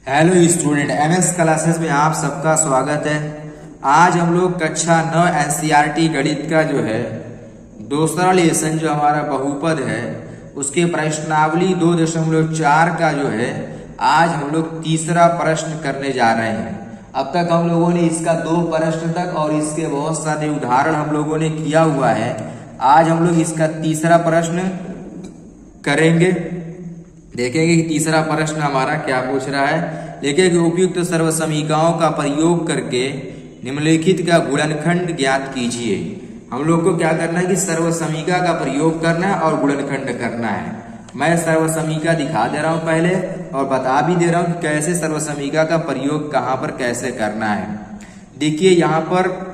Hello student, MS classes में आप सबका स्वागत है। आज हम लोग कक्षा 9 एनसीईआरटी गणित का जो है दूसरा लेसन जो हमारा बहुपद है उसके प्रश्नावली 2.4 का जो है आज हम लोग तीसरा प्रश्न करने जा रहे हैं। अब तक हम लोगों ने इसका 2 प्रश्न तक और इसके बहुत सारे उदाहरण हम लोगों ने किया हुआ है। आज हम लोग इसका तीसरा प्रश्न करेंगे। देखेंगे कि तीसरा प्रश्न हमारा क्या पूछ रहा है। देखिए कि उपयुक्त सर्वसमीकरणों का प्रयोग करके निम्नलिखित का गुणनखंड ज्ञात कीजिए। हम लोग को क्या करना है कि सर्वसमीकरण का प्रयोग करना है और गुणनखंड करना है। मैं सर्वसमीकरण दिखा दे रहा हूं पहले और बता भी दे रहा हूं कि कैसे सर्वसमीकरण का प्रयोग कहां पर कैसे करना है। देखिए यहाँ पर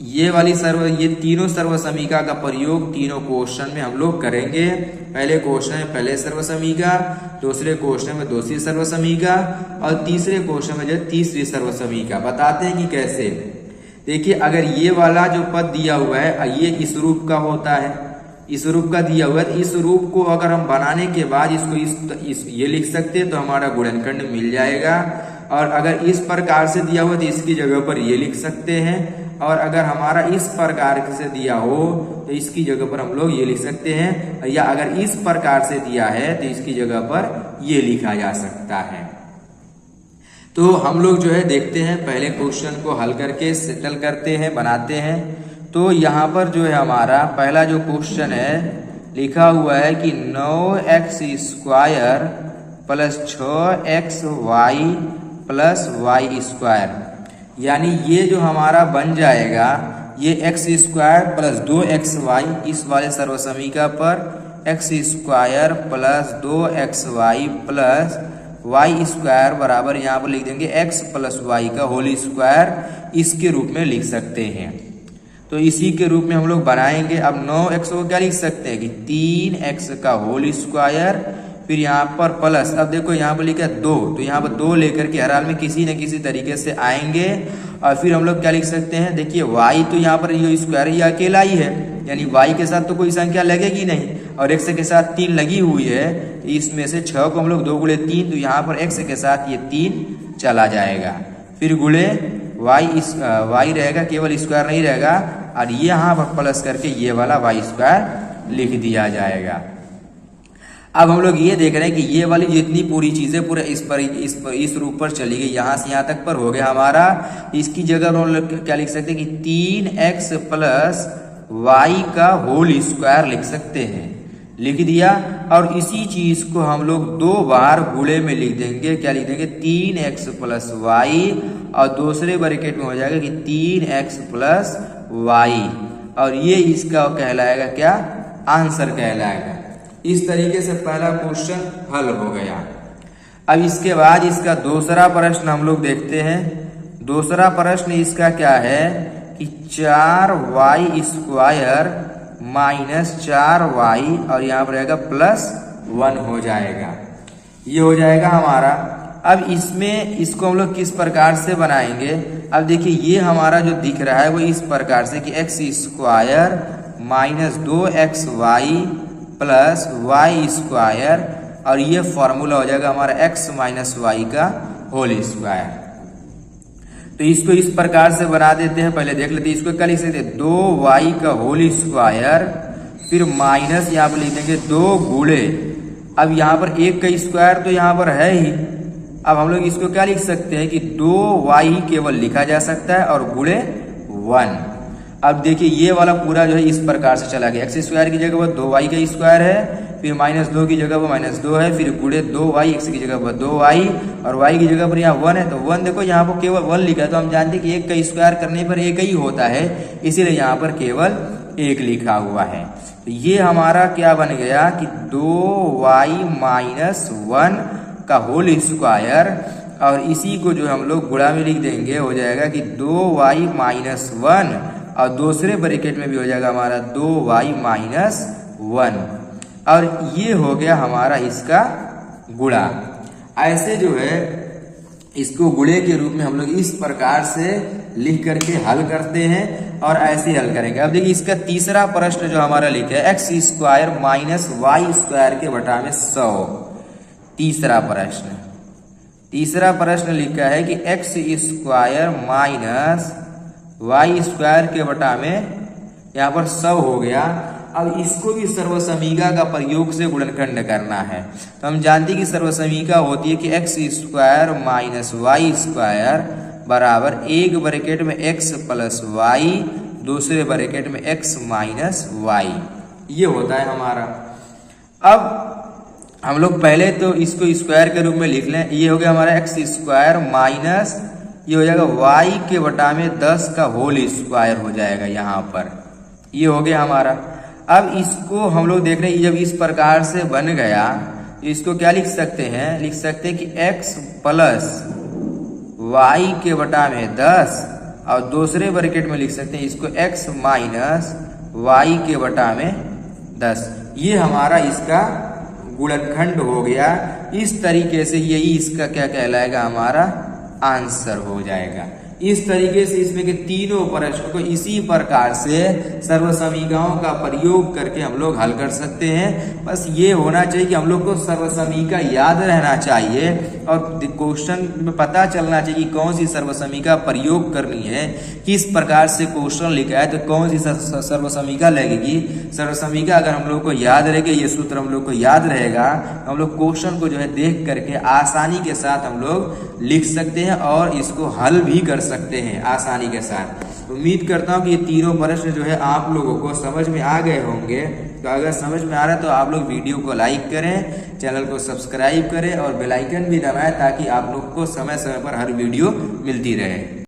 ये तीनों सर्वसमीकरण का प्रयोग तीनों क्वेश्चन में हम लोग करेंगे। पहले क्वेश्चन में पहले सर्वसमीकरण, दूसरे क्वेश्चन में दूसरी सर्वसमीकरण और तीसरे क्वेश्चन में जो तीसरी सर्वसमीकरण। बताते हैं कि कैसे। देखिए अगर ये वाला जो पद दिया हुआ है ये इस रूप का होता है, इस रूप का दिया हुआ है, तो इस रूप को अगर हम बनाने के बाद इसको ये लिख सकते हैं तो हमारा गुणनखंड मिल जाएगा। और अगर इस प्रकार से दिया हुआ तो इसकी जगह पर ये लिख सकते हैं, और अगर हमारा इस प्रकार से दिया हो तो इसकी जगह पर हम लोग ये लिख सकते हैं, या अगर इस प्रकार से दिया है तो इसकी जगह पर ये लिखा जा सकता है। तो हम लोग जो है देखते हैं, पहले क्वेश्चन को हल करके सेटल करते हैं, बनाते हैं। तो यहाँ पर जो है हमारा पहला जो क्वेश्चन है लिखा हुआ है कि 9x² plus 6xy plus y², यानी ये जो हमारा बन जाएगा ये x² प्लस 2xy इस वाले सर्वसमीकरण पर x² plus 2xy plus y² बराबर यहाँ पर लिख देंगे x प्लस y का होल स्क्वायर, इसके रूप में लिख सकते हैं। तो इसी के रूप में हम लोग बनाएंगे। अब 9x को क्या लिख सकते हैं कि 3x का होल स्क्वायर, फिर यहाँ पर प्लस, अब देखो यहाँ पर लिखा है 2, तो यहाँ पर 2 लेकर के हर हाल में किसी न किसी तरीके से आएंगे। और फिर हम लोग क्या लिख सकते हैं, देखिए y तो यहाँ पर ये स्क्वायर ये अकेला ही है, यानी y के साथ तो कोई संख्या लगेगी नहीं, और x के साथ 3 लगी हुई है। इसमें से 6 को हम लोग 2 गुणे 3, तो यहाँ पर x के साथ ये 3 चला जाएगा। फिर गुणे y रहेगा, केवल स्क्वायर नहीं रहेगा, और ये यहाँ पर प्लस करके ये वाला y² लिख दिया जाएगा। अब हम लोग ये देख रहे हैं कि ये वाली जितनी पूरी चीजें पूरे इस रूप पर चली गई, यहाँ से यहाँ तक पर हो गया हमारा। इसकी जगह हम लोग क्या लिख सकते हैं कि 3x प्लस y का होल स्क्वायर लिख सकते हैं, लिख दिया। और इसी चीज को हम लोग 2 बार गुणे में लिख देंगे। क्या लिख देंगे 3x प्लस y, और दूसरे ब्रैकेट में हो जाएगा कि 3x प्लस y, और ये इसका कहलाएगा क्या, आंसर कहलाएगा। इस तरीके से पहला क्वेश्चन हल हो गया। अब इसके बाद इसका दूसरा प्रश्न हम लोग देखते हैं। दूसरा प्रश्न इसका क्या है कि 4y² माइनस 4y, और यहाँ पर रहेगा प्लस 1 हो जाएगा। ये हो जाएगा हमारा। अब इसमें इसको हम लोग किस प्रकार से बनाएंगे। अब देखिए ये हमारा जो दिख रहा है वो इस प्रकार से कि x² minus 2xy plus y², और ये फॉर्मूला हो जाएगा हमारा x माइनस y का होल स्क्वायर। तो इसको इस प्रकार से बना देते हैं। पहले देख लेते हैं इसको क्या लिख सकते हैं, 2y का होल स्क्वायर, फिर माइनस यहाँ पर लिख देंगे 2 गुणे, अब यहाँ पर 1 का स्क्वायर तो यहाँ पर है ही। अब हम लोग इसको क्या लिख सकते हैं कि 2y केवल लिखा जा सकता है और गुणे 1। अब देखिए ये वाला पूरा जो है इस प्रकार से चला गया, x² की जगह पर 2y का स्क्वायर है, फिर -2 की जगह पर -2 है, फिर गुणे 2y, x की जगह पर 2y, और y की जगह पर यहाँ 1 है, तो 1 देखो यहाँ पर केवल 1 लिखा है, तो हम जानते हैं कि 1 का स्क्वायर करने पर 1 ही होता है, इसीलिए यहाँ पर केवल 1 लिखा हुआ है। तो ये हमारा क्या बन गया कि 2y माइनस 1 का होल स्क्वायर, और इसी को जो हम लोग गुणा में लिख देंगे, हो जाएगा कि 2y माइनस 1, और दूसरे ब्रैकेट में भी हो जाएगा हमारा 2y माइनस 1, और ये हो गया हमारा इसका गुणा। ऐसे जो है इसको गुणे के रूप में हम लोग इस प्रकार से लिख करके हल करते हैं, और ऐसे हल करेंगे। अब देखिए इसका तीसरा प्रश्न जो हमारा लिखा है x² माइनस y² के बटा में 100, तीसरा प्रश्न। तीसरा प्रश्न लिखा है कि x square minus y square के बटा में यहाँ पर 100 हो गया। अब इसको भी सर्वसमीका का प्रयोग से गुणनखंड करना है। तो हम जानते हैं कि सर्वसमीका होती है कि x square minus y square बराबर एक ब्रैकेट में एक्स प्लस वाई, दूसरे ब्रैकेट में एक्स माइनस वाई, ये होता है हमारा। अब हम लोग पहले तो इसको स्क्वायर के रूप में लिख लें। ये हो गया हमारा एक्स स्क्वायर माइनस ये हो जाएगा वाई के बटा में 10 का होल स्क्वायर हो जाएगा यहाँ पर, ये हो गया हमारा। अब इसको हम लोग देख रहे हैं जब इस प्रकार से बन गया तो इसको क्या लिख सकते हैं, लिख सकते हैं कि x प्लस वाई के बटा में 10 और दूसरे ब्रैकेट में लिख सकते हैं इसको x माइनस वाई के बटा में 10। ये हमारा इसका गुणनखंड हो गया। इस तरीके से यही इसका क्या कहलाएगा, हमारा आंसर हो जाएगा। इस तरीके से इसमें के तीनों प्रश्न को इसी प्रकार से सर्वसमीकाओं का प्रयोग करके हम लोग हल कर सकते हैं। बस ये होना चाहिए कि हम लोग को सर्वसमीका याद रहना चाहिए और क्वेश्चन में पता चलना चाहिए कि कौन सी सर्वसमीका प्रयोग करनी है, किस प्रकार से क्वेश्चन लिखा है तो कौन सी सर्वसमीका लगेगी। सर्वसमीका अगर हम लोग को याद रहेगी, ये सूत्र हम लोग को याद रहेगा, हम लोग क्वेश्चन को जो है देख करके आसानी के साथ हम लोग लिख सकते हैं और इसको हल भी कर सकते हैं आसानी के साथ। उम्मीद करता हूँ कि ये तीनों प्रश्न जो है आप लोगों को समझ में आ गए होंगे। तो अगर समझ में आ रहा है तो आप लोग वीडियो को लाइक करें, चैनल को सब्सक्राइब करें और बेल आइकन भी दबाएं ताकि आप लोग को समय समय पर हर वीडियो मिलती रहे।